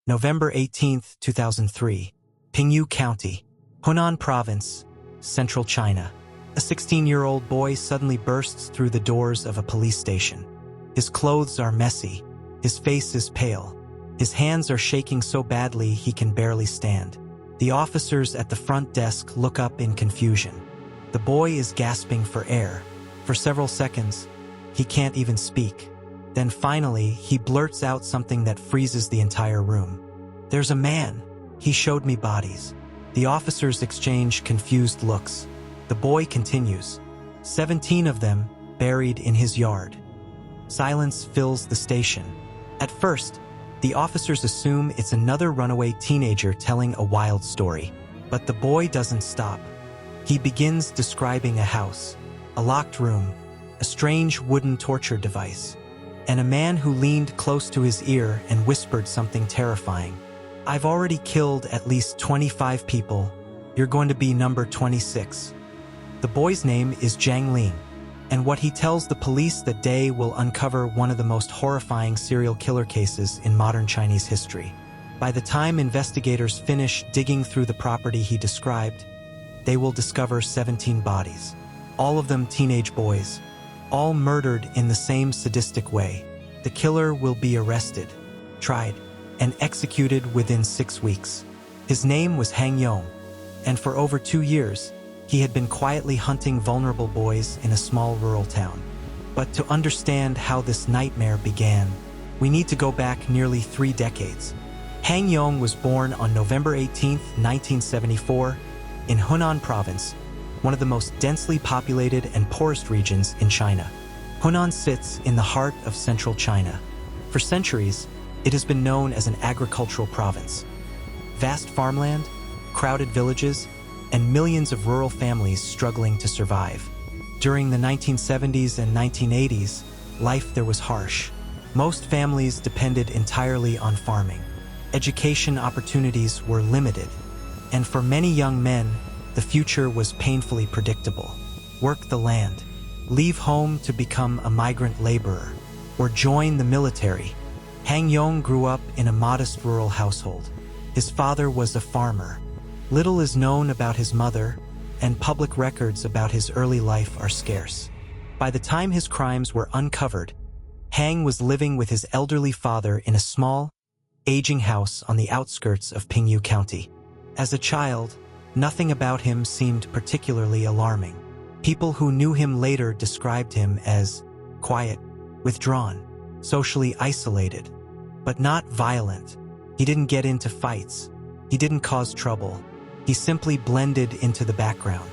November 18, 2003, Pingyu County, Hunan Province, Central China. A 16-year-old boy suddenly bursts through the doors of a police station. His clothes are messy, his face is pale, his hands are shaking so badly he can barely stand. The officers at the front desk look up in confusion. The boy is gasping for air. For several seconds, he can't even speak. Then finally, he blurts out something that freezes the entire room. "There's a man. He showed me bodies." The officers exchange confused looks. The boy continues, 17 of them buried in his yard. Silence fills the station. At first, the officers assume it's another runaway teenager telling a wild story. But the boy doesn't stop. He begins describing a house, a locked room, a strange wooden torture device, and a man who leaned close to his ear and whispered something terrifying. "I've already killed at least 25 people. You're going to be number 26. The boy's name is Zhang Liang, and what he tells the police that day will uncover one of the most horrifying serial killer cases in modern Chinese history. By the time investigators finish digging through the property he described, they will discover 17 bodies, all of them teenage boys, all murdered in the same sadistic way. The killer will be arrested, tried, and executed within 6 weeks. His name was Huang Yong, and for over 2 years, he had been quietly hunting vulnerable boys in a small rural town. But to understand how this nightmare began, we need to go back nearly 3 decades. Huang Yong was born on November 18, 1974, in Hunan Province, one of the most densely populated and poorest regions in China. Hunan sits in the heart of central China. For centuries, it has been known as an agricultural province. Vast farmland, crowded villages, and millions of rural families struggling to survive. During the 1970s and 1980s, life there was harsh. Most families depended entirely on farming. Education opportunities were limited, and for many young men, the future was painfully predictable. Work the land, leave home to become a migrant laborer, or join the military. Huang Yong grew up in a modest rural household. His father was a farmer. Little is known about his mother, and public records about his early life are scarce. By the time his crimes were uncovered, Huang was living with his elderly father in a small, aging house on the outskirts of Pingyu County. As a child, nothing about him seemed particularly alarming. People who knew him later described him as quiet, withdrawn, socially isolated, but not violent. He didn't get into fights. He didn't cause trouble. He simply blended into the background.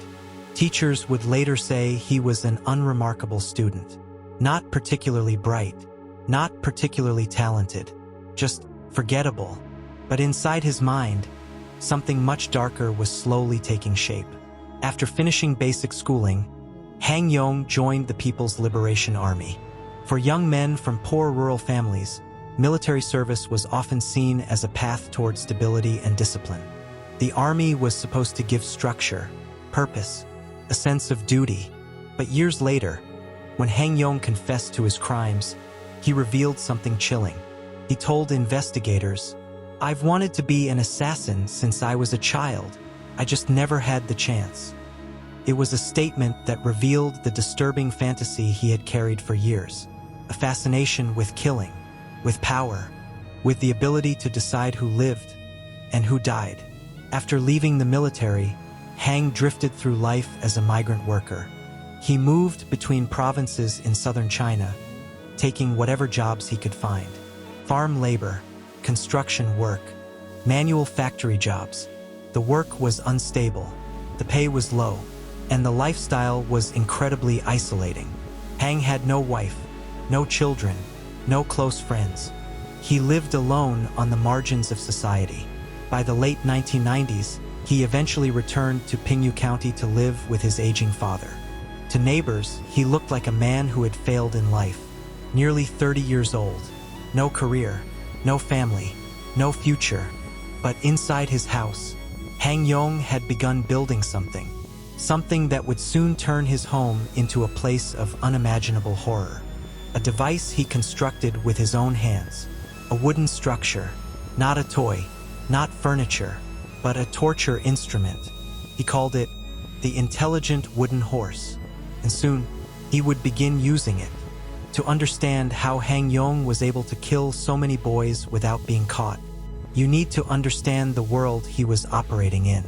Teachers would later say he was an unremarkable student, not particularly bright, not particularly talented, just forgettable. But inside his mind, something much darker was slowly taking shape. After finishing basic schooling, Huang Yong joined the People's Liberation Army. For young men from poor rural families, military service was often seen as a path toward stability and discipline. The army was supposed to give structure, purpose, a sense of duty. But years later, when Huang Yong confessed to his crimes, he revealed something chilling. He told investigators, "I've wanted to be an assassin since I was a child. I just never had the chance." It was a statement that revealed the disturbing fantasy he had carried for years, a fascination with killing, with power, with the ability to decide who lived and who died. After leaving the military, Huang drifted through life as a migrant worker. He moved between provinces in southern China, taking whatever jobs he could find. Farm labor, construction work, manual factory jobs. The work was unstable, the pay was low, and the lifestyle was incredibly isolating. Huang had no wife, no children, no close friends. He lived alone on the margins of society. By the late 1990s, he eventually returned to Pingyu County to live with his aging father. To neighbors, he looked like a man who had failed in life, nearly 30 years old. No career, no family, no future. But inside his house, Huang Yong had begun building something that would soon turn his home into a place of unimaginable horror. A device he constructed with his own hands, a wooden structure, Not a toy, not furniture, but a torture instrument. He called it the intelligent wooden horse, and soon he would begin using it. To understand how Huang Yong was able to kill so many boys without being caught, you need to understand the world he was operating in.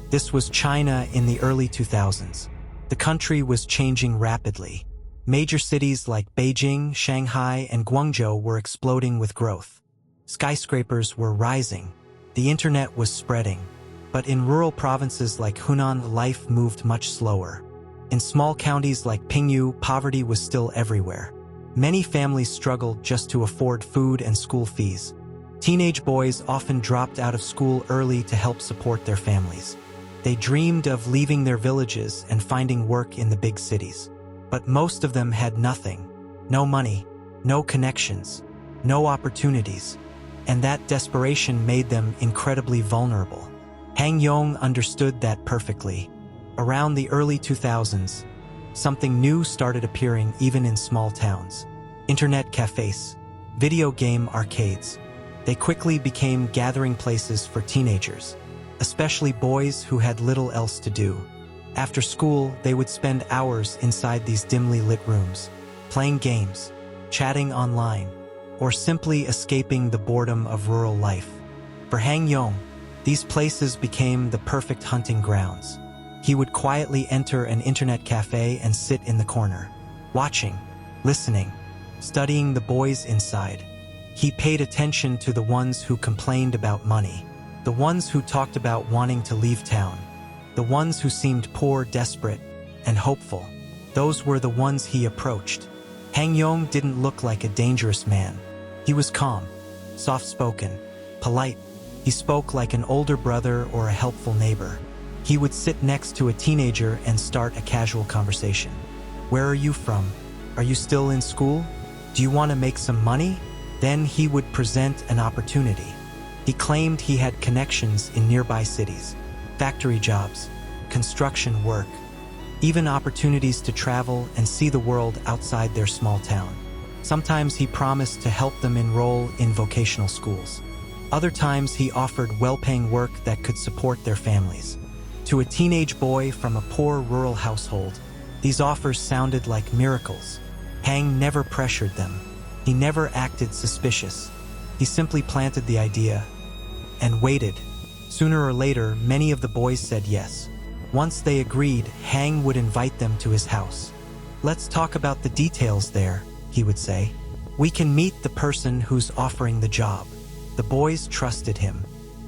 This was China in the early 2000s. The country was changing rapidly. Major cities like Beijing, Shanghai, and Guangzhou were exploding with growth. Skyscrapers were rising. The internet was spreading. But in rural provinces like Hunan, life moved much slower. In small counties like Pingyu, poverty was still everywhere. Many families struggled just to afford food and school fees. Teenage boys often dropped out of school early to help support their families. They dreamed of leaving their villages and finding work in the big cities. But most of them had nothing. No money, no connections, no opportunities. And that desperation made them incredibly vulnerable. Huang Yong understood that perfectly. Around the early 2000s, something new started appearing even in small towns. Internet cafes, video game arcades. They quickly became gathering places for teenagers, especially boys who had little else to do. After school, they would spend hours inside these dimly lit rooms, playing games, chatting online, or simply escaping the boredom of rural life. For Huang Yong, these places became the perfect hunting grounds. He would quietly enter an internet cafe and sit in the corner, watching, listening, studying the boys inside. He paid attention to the ones who complained about money, the ones who talked about wanting to leave town, the ones who seemed poor, desperate, and hopeful. Those were the ones he approached. Huang Yong didn't look like a dangerous man. He was calm, soft-spoken, polite. He spoke like an older brother or a helpful neighbor. He would sit next to a teenager and start a casual conversation. Where are you from? Are you still in school? Do you want to make some money? Then he would present an opportunity. He claimed he had connections in nearby cities, factory jobs, construction work, even opportunities to travel and see the world outside their small town. Sometimes he promised to help them enroll in vocational schools. Other times he offered well-paying work that could support their families. To a teenage boy from a poor rural household, these offers sounded like miracles. Huang never pressured them. He never acted suspicious. He simply planted the idea and waited. Sooner or later, many of the boys said yes. Once they agreed, Huang would invite them to his house. "Let's talk about the details there," he would say. "We can meet the person who's offering the job." The boys trusted him.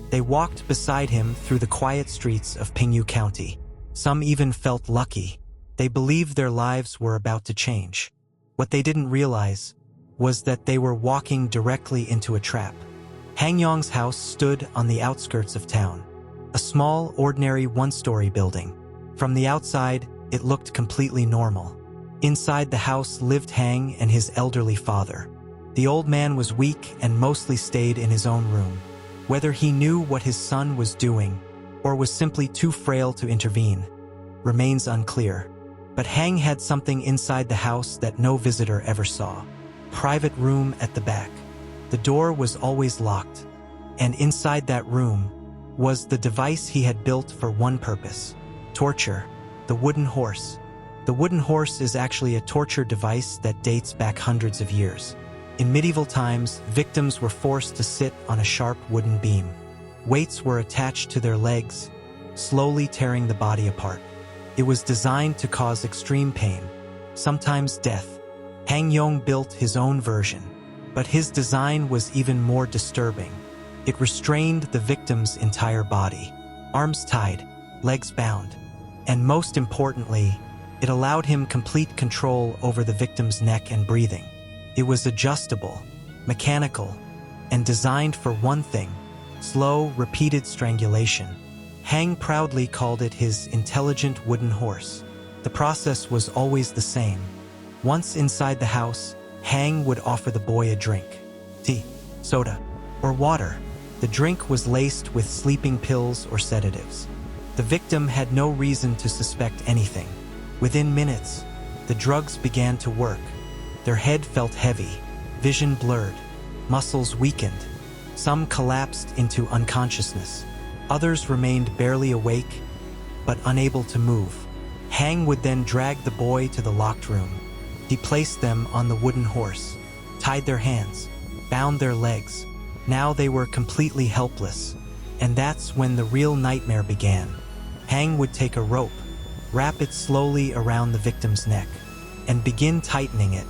They walked beside him through the quiet streets of Pingyu County. Some even felt lucky. They believed their lives were about to change. What they didn't realize was that they were walking directly into a trap. Huang Yong's house stood on the outskirts of town. A small, ordinary one-story building. From the outside, it looked completely normal. Inside the house lived Huang and his elderly father. The old man was weak and mostly stayed in his own room. Whether he knew what his son was doing or was simply too frail to intervene remains unclear. But Huang had something inside the house that no visitor ever saw. Private room at the back. The door was always locked, and inside that room was the device he had built for one purpose: torture. The wooden horse. The wooden horse is actually a torture device that dates back hundreds of years. In medieval times, victims were forced to sit on a sharp wooden beam. Weights were attached to their legs, slowly tearing the body apart. It was designed to cause extreme pain, sometimes death. Huang Yong built his own version, but his design was even more disturbing. It restrained the victim's entire body, arms tied, legs bound, and most importantly, it allowed him complete control over the victim's neck and breathing. It was adjustable, mechanical, and designed for one thing: slow, repeated strangulation. Huang proudly called it his intelligent wooden horse. The process was always the same. Once inside the house, Huang would offer the boy a drink: tea, soda, or water. The drink was laced with sleeping pills or sedatives. The victim had no reason to suspect anything. Within minutes, the drugs began to work. Their head felt heavy, vision blurred, muscles weakened. Some collapsed into unconsciousness. Others remained barely awake, but unable to move. Hang would then drag the boy to the locked room. He placed them on the wooden horse, tied their hands, bound their legs. Now they were completely helpless. And that's when the real nightmare began. Hang would take a rope, wrap it slowly around the victim's neck, and begin tightening it.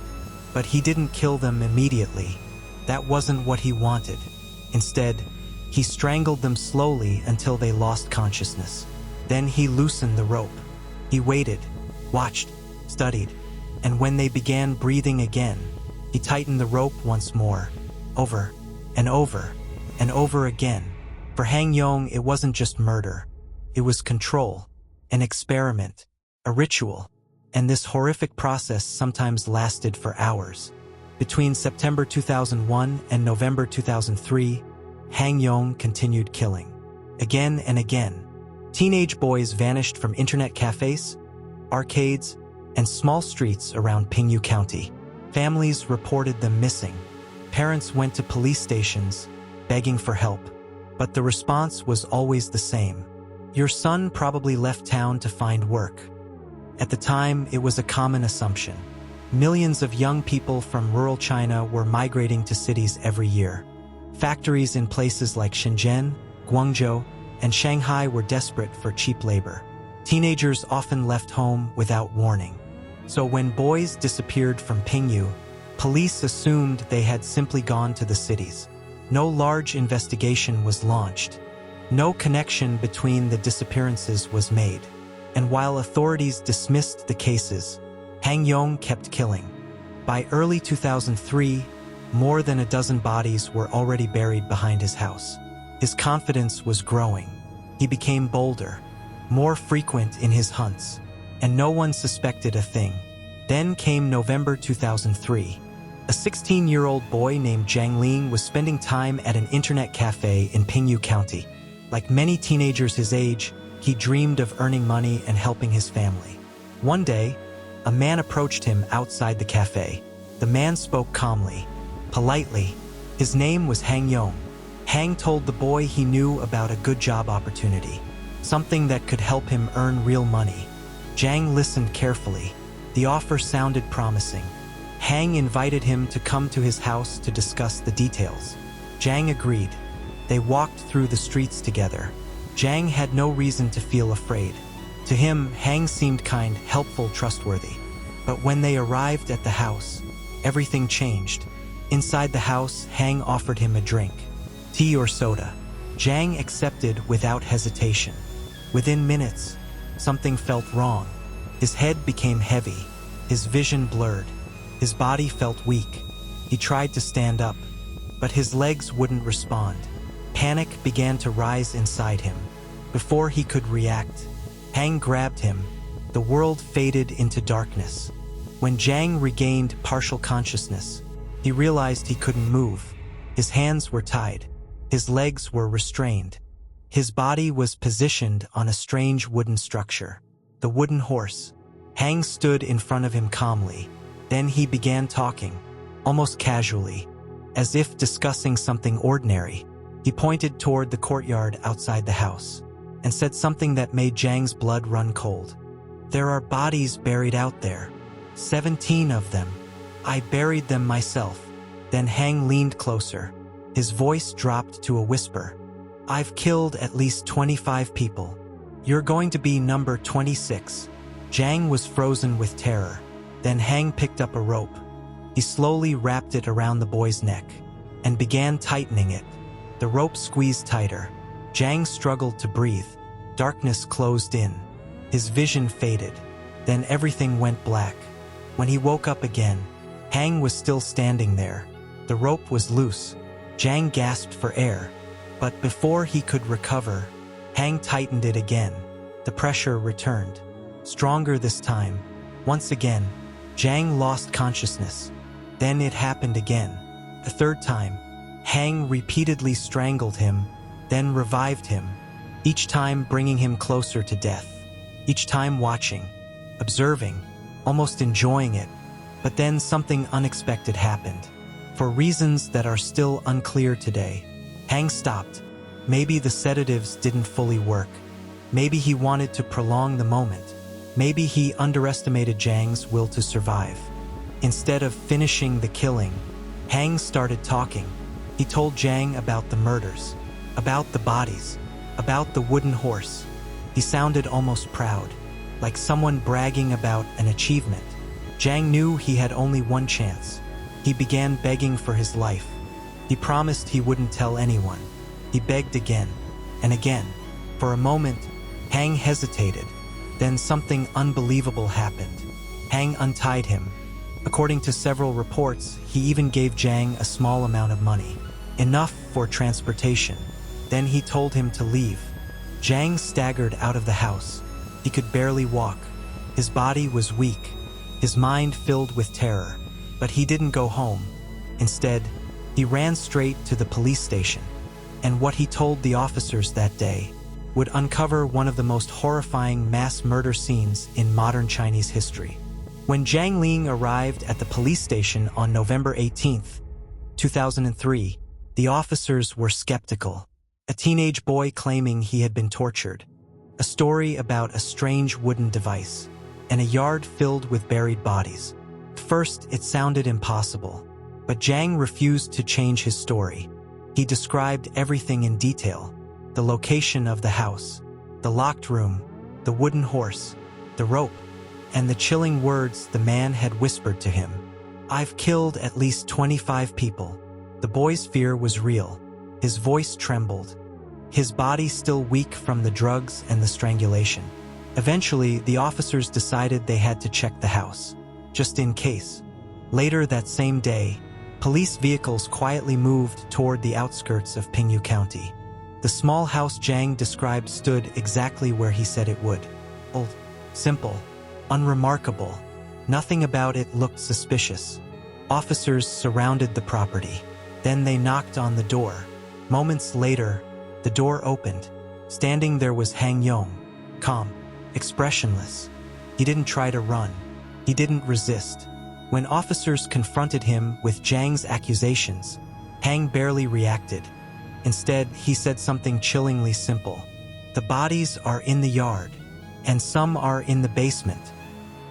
But he didn't kill them immediately. That wasn't what he wanted. Instead, he strangled them slowly until they lost consciousness. Then he loosened the rope. He waited, watched, studied, and when they began breathing again, he tightened the rope once more, over and over and over again. For Huang Yong, it wasn't just murder. It was control, an experiment, a ritual, and this horrific process sometimes lasted for hours. Between September 2001 and November 2003, Huang Yong continued killing. Again and again, teenage boys vanished from internet cafes, arcades, and small streets around Pingyu County. Families reported them missing. Parents went to police stations, begging for help. But the response was always the same. Your son probably left town to find work. At the time, it was a common assumption. Millions of young people from rural China were migrating to cities every year. Factories in places like Shenzhen, Guangzhou, and Shanghai were desperate for cheap labor. Teenagers often left home without warning. So when boys disappeared from Pingyu, police assumed they had simply gone to the cities. No large investigation was launched. No connection between the disappearances was made. And while authorities dismissed the cases, Huang Yong kept killing. By early 2003, more than a dozen bodies were already buried behind his house. His confidence was growing. He became bolder, more frequent in his hunts, and no one suspected a thing. Then came November 2003. A 16-year-old boy named Zhang Liang was spending time at an internet cafe in Pingyu County. Like many teenagers his age, he dreamed of earning money and helping his family. One day, a man approached him outside the cafe. The man spoke calmly, politely. His name was Huang Yong. Hang told the boy he knew about a good job opportunity, something that could help him earn real money. Zhang listened carefully. The offer sounded promising. Hang invited him to come to his house to discuss the details. Zhang agreed. They walked through the streets together. Zhang had no reason to feel afraid. To him, Hang seemed kind, helpful, trustworthy. But when they arrived at the house, everything changed. Inside the house, Hang offered him a drink. Tea or soda. Zhang accepted without hesitation. Within minutes, something felt wrong. His head became heavy, his vision blurred. His body felt weak. He tried to stand up, but his legs wouldn't respond. Panic began to rise inside him. Before he could react, Hang grabbed him. The world faded into darkness. When Zhang regained partial consciousness, he realized he couldn't move. His hands were tied. His legs were restrained. His body was positioned on a strange wooden structure. The wooden horse. Hang stood in front of him calmly. Then he began talking, almost casually, as if discussing something ordinary. He pointed toward the courtyard outside the house and said something that made Zhang's blood run cold. There are bodies buried out there. 17 of them. I buried them myself. Then Hang leaned closer. His voice dropped to a whisper. I've killed at least 25 people. You're going to be number 26. Zhang was frozen with terror. Then Hang picked up a rope. He slowly wrapped it around the boy's neck and began tightening it. The rope squeezed tighter. Zhang struggled to breathe. Darkness closed in. His vision faded. Then everything went black. When he woke up again, Hang was still standing there. The rope was loose. Zhang gasped for air. But before he could recover, Hang tightened it again. The pressure returned. Stronger this time. Once again, Zhang lost consciousness. Then it happened again. A third time, Hang repeatedly strangled him, then revived him, each time bringing him closer to death. Each time watching, observing, almost enjoying it. But then something unexpected happened. For reasons that are still unclear today, Hang stopped. Maybe the sedatives didn't fully work. Maybe he wanted to prolong the moment. Maybe he underestimated Zhang's will to survive. Instead of finishing the killing, Hang started talking. He told Zhang about the murders, about the bodies, about the wooden horse. He sounded almost proud, like someone bragging about an achievement. Zhang knew he had only one chance. He began begging for his life. He promised he wouldn't tell anyone. He begged again and again. For a moment, Hang hesitated. Then something unbelievable happened. Hang untied him. According to several reports, he even gave Zhang a small amount of money, enough for transportation. Then he told him to leave. Zhang staggered out of the house. He could barely walk. His body was weak, his mind filled with terror. But he didn't go home. Instead, he ran straight to the police station. And what he told the officers that day would uncover one of the most horrifying mass murder scenes in modern Chinese history. When Zhang Liang arrived at the police station on November 18, 2003, the officers were skeptical. A teenage boy claiming he had been tortured. A story about a strange wooden device. And a yard filled with buried bodies. At first, it sounded impossible. But Zhang refused to change his story. He described everything in detail. The location of the house, the locked room, the wooden horse, the rope, and the chilling words the man had whispered to him. "I've killed at least 25 people." The boy's fear was real. His voice trembled. His body still weak from the drugs and the strangulation. Eventually, the officers decided they had to check the house, just in case. Later that same day, police vehicles quietly moved toward the outskirts of Pingyu County. The small house Zhang described stood exactly where he said it would. Old, simple, unremarkable. Nothing about it looked suspicious. Officers surrounded the property. Then they knocked on the door. Moments later, the door opened. Standing there was Huang Yong, calm, expressionless. He didn't try to run. He didn't resist. When officers confronted him with Zhang's accusations, Hang barely reacted. Instead, he said something chillingly simple. "The bodies are in the yard, and some are in the basement."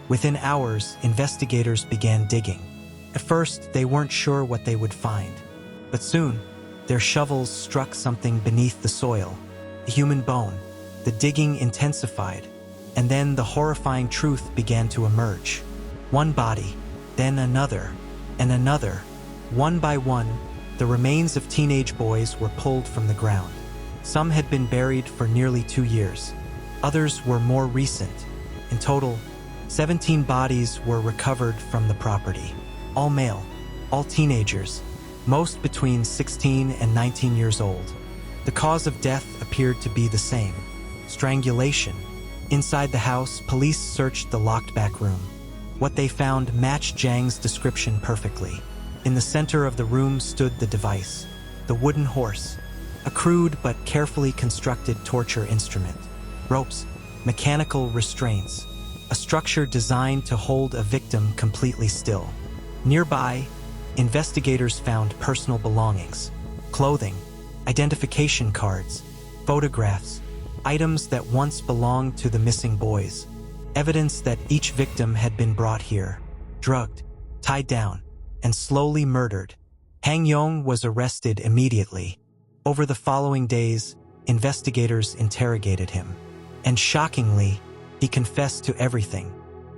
Within hours, investigators began digging. At first, they weren't sure what they would find. But soon, their shovels struck something beneath the soil, a human bone. The digging intensified, and then the horrifying truth began to emerge. One body, then another, and another. One by one, the remains of teenage boys were pulled from the ground. Some had been buried for nearly 2 years. Others were more recent. In total, 17 bodies were recovered from the property. All male, all teenagers, most between 16 and 19 years old. The cause of death appeared to be the same: strangulation. Inside the house, police searched the locked back room. What they found matched Zhang's description perfectly. In the center of the room stood the device, the wooden horse, a crude but carefully constructed torture instrument. Ropes, mechanical restraints, a structure designed to hold a victim completely still. Nearby, investigators found personal belongings, clothing, identification cards, photographs, items that once belonged to the missing boys. Evidence that each victim had been brought here, drugged, tied down, and slowly murdered. Huang Yong was arrested immediately. Over the following days, investigators interrogated him. And shockingly, he confessed to everything.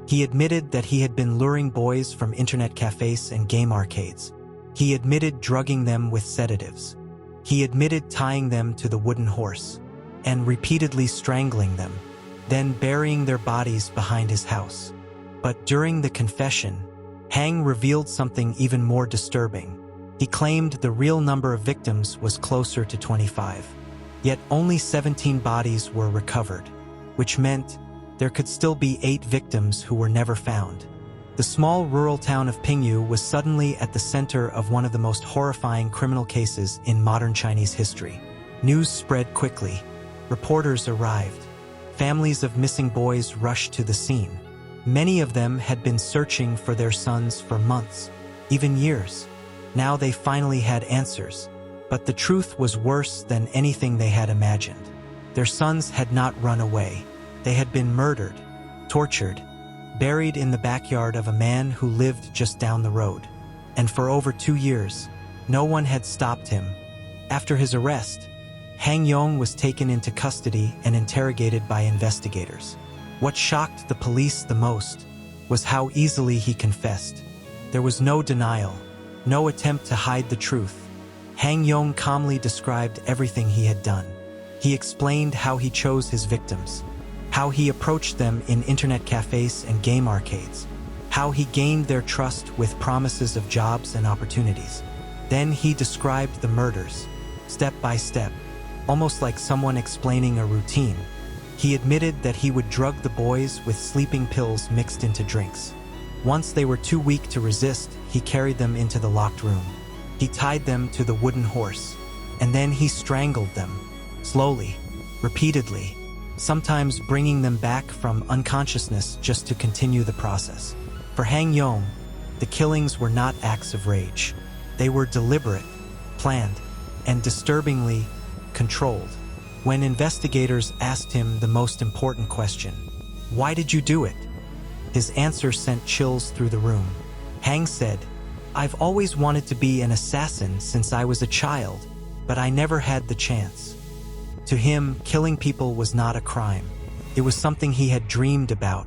He admitted that he had been luring boys from internet cafes and game arcades. He admitted drugging them with sedatives. He admitted tying them to the wooden horse and repeatedly strangling them, then burying their bodies behind his house. But during the confession, Hang revealed something even more disturbing. He claimed the real number of victims was closer to 25. Yet only 17 bodies were recovered, which meant there could still be 8 victims who were never found. The small rural town of Pingyu was suddenly at the center of one of the most horrifying criminal cases in modern Chinese history. News spread quickly. Reporters arrived. Families of missing boys rushed to the scene. Many of them had been searching for their sons for months, even years. Now they finally had answers. But the truth was worse than anything they had imagined. Their sons had not run away. They had been murdered, tortured, buried in the backyard of a man who lived just down the road. And for over 2 years, no one had stopped him. After his arrest, Huang Yong was taken into custody and interrogated by investigators. What shocked the police the most was how easily he confessed. There was no denial, no attempt to hide the truth. Huang Yong calmly described everything he had done. He explained how he chose his victims, how he approached them in internet cafes and game arcades, how he gained their trust with promises of jobs and opportunities. Then he described the murders, step by step, almost like someone explaining a routine. He admitted that he would drug the boys with sleeping pills mixed into drinks. Once they were too weak to resist, he carried them into the locked room. He tied them to the wooden horse, and then he strangled them, slowly, repeatedly, sometimes bringing them back from unconsciousness just to continue the process. For Huang Yong, the killings were not acts of rage. They were deliberate, planned, and disturbingly controlled. When investigators asked him the most important question, "Why did you do it?" his answer sent chills through the room. Huang said, "I've always wanted to be an assassin since I was a child, but I never had the chance." To him, killing people was not a crime. It was something he had dreamed about,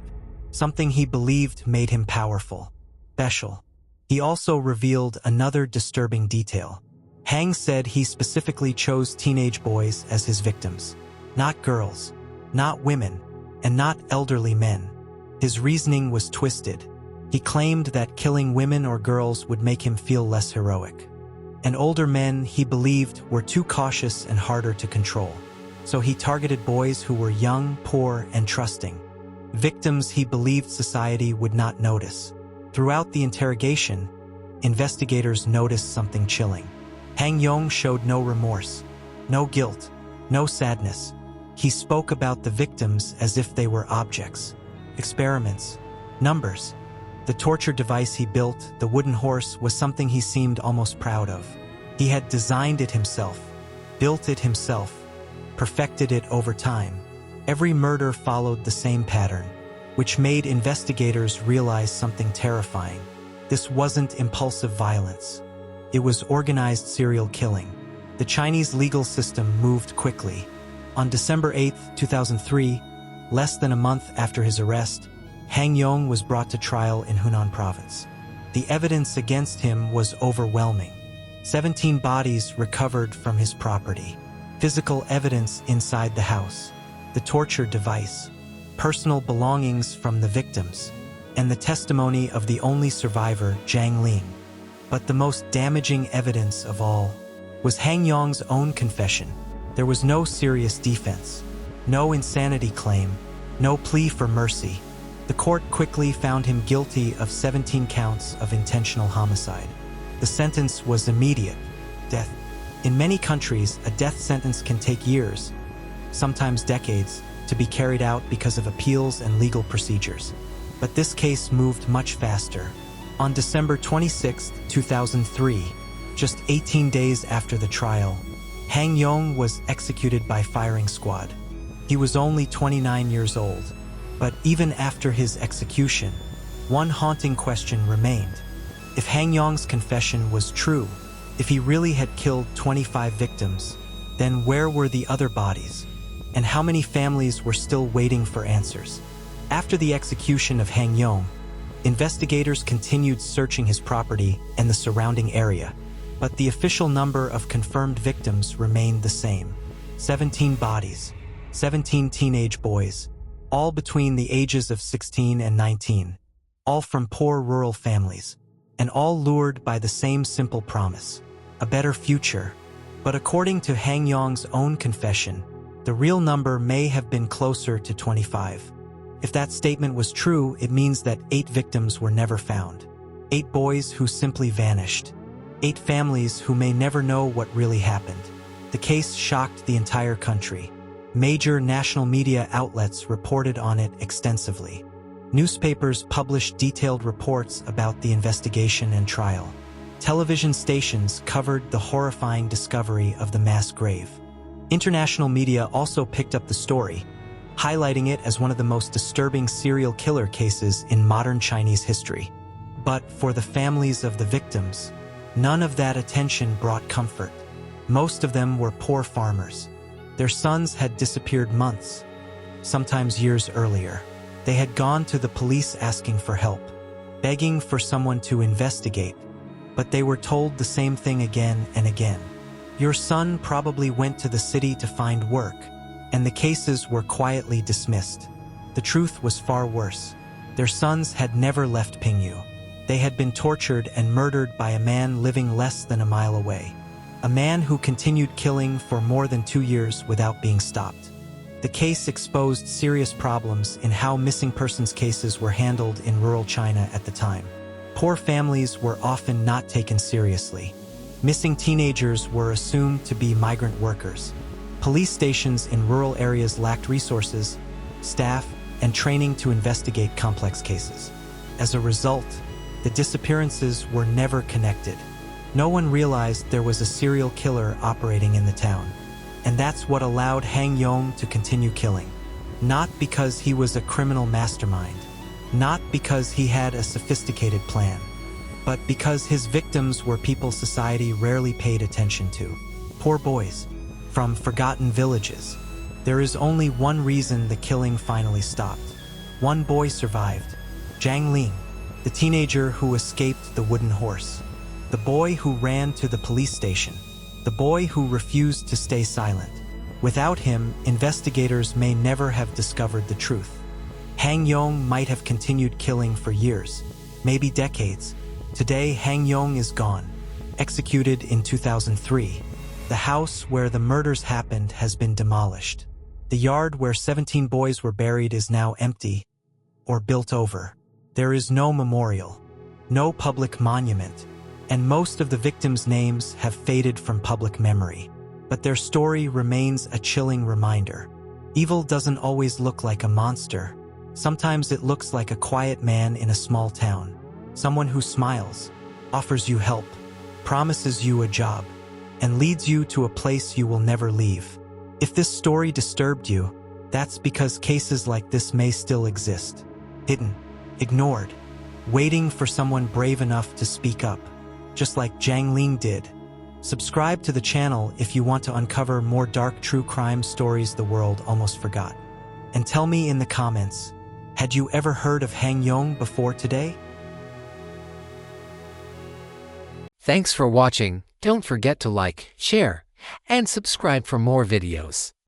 something he believed made him powerful, special. He also revealed another disturbing detail. Huang said he specifically chose teenage boys as his victims, not girls, not women, and not elderly men. His reasoning was twisted. He claimed that killing women or girls would make him feel less heroic. And older men, he believed, were too cautious and harder to control. So he targeted boys who were young, poor, and trusting. Victims he believed society would not notice. Throughout the interrogation, investigators noticed something chilling. Huang Yong showed no remorse, no guilt, no sadness. He spoke about the victims as if they were objects, experiments, numbers. The torture device he built, the wooden horse, was something he seemed almost proud of. He had designed it himself, built it himself, perfected it over time. Every murder followed the same pattern, which made investigators realize something terrifying. This wasn't impulsive violence. It was organized serial killing. The Chinese legal system moved quickly. On December 8, 2003, less than a month after his arrest, Huang Yong was brought to trial in Hunan province. The evidence against him was overwhelming. 17 bodies recovered from his property, physical evidence inside the house, the torture device, personal belongings from the victims, and the testimony of the only survivor, Zhang Liang. But the most damaging evidence of all was Huang Yong's own confession. There was no serious defense, no insanity claim, no plea for mercy. The court quickly found him guilty of 17 counts of intentional homicide. The sentence was immediate: death. In many countries, a death sentence can take years, sometimes decades, to be carried out because of appeals and legal procedures. But this case moved much faster. On December 26, 2003, just 18 days after the trial, Huang Yong was executed by firing squad. He was only 29 years old. But even after his execution, one haunting question remained. If Huang Yong's confession was true, if he really had killed 25 victims, then where were the other bodies? And how many families were still waiting for answers? After the execution of Huang Yong, investigators continued searching his property and the surrounding area, but the official number of confirmed victims remained the same: 17 bodies, 17 teenage boys, all between the ages of 16 and 19, all from poor rural families, and all lured by the same simple promise: a better future. But according to Huang Yong's own confession, the real number may have been closer to 25. If that statement was true, it means that 8 victims were never found. 8 boys who simply vanished. 8 families who may never know what really happened. The case shocked the entire country. Major national media outlets reported on it extensively. Newspapers published detailed reports about the investigation and trial. Television stations covered the horrifying discovery of the mass grave. International media also picked up the story, highlighting it as one of the most disturbing serial killer cases in modern Chinese history. But for the families of the victims, none of that attention brought comfort. Most of them were poor farmers. Their sons had disappeared months, sometimes years earlier. They had gone to the police asking for help, begging for someone to investigate, but they were told the same thing again and again. Your son probably went to the city to find work, and the cases were quietly dismissed. The truth was far worse. Their sons had never left Pingyu. They had been tortured and murdered by a man living less than a mile away. A man who continued killing for more than 2 years without being stopped. The case exposed serious problems in how missing persons cases were handled in rural China at the time. Poor families were often not taken seriously. Missing teenagers were assumed to be migrant workers. Police stations in rural areas lacked resources, staff, and training to investigate complex cases. As a result, the disappearances were never connected. No one realized there was a serial killer operating in the town. And that's what allowed Huang Yong to continue killing. Not because he was a criminal mastermind, not because he had a sophisticated plan, but because his victims were people society rarely paid attention to. Poor boys from forgotten villages. There is only one reason the killing finally stopped. One boy survived, Zhang Liang, the teenager who escaped the wooden horse, the boy who ran to the police station, the boy who refused to stay silent. Without him, investigators may never have discovered the truth. Huang Yong might have continued killing for years, maybe decades. Today, Huang Yong is gone, executed in 2003. The house where the murders happened has been demolished. The yard where 17 boys were buried is now empty or built over. There is no memorial, no public monument, and most of the victims' names have faded from public memory. But their story remains a chilling reminder. Evil doesn't always look like a monster. Sometimes it looks like a quiet man in a small town. Someone who smiles, offers you help, promises you a job, and leads you to a place you will never leave. If this story disturbed you, that's because cases like this may still exist. Hidden, ignored, waiting for someone brave enough to speak up, just like Zhang Liang did. Subscribe to the channel if you want to uncover more dark true crime stories the world almost forgot. And tell me in the comments, had you ever heard of Huang Yong before today? Thanks for watching. Don't forget to like, share, and subscribe for more videos.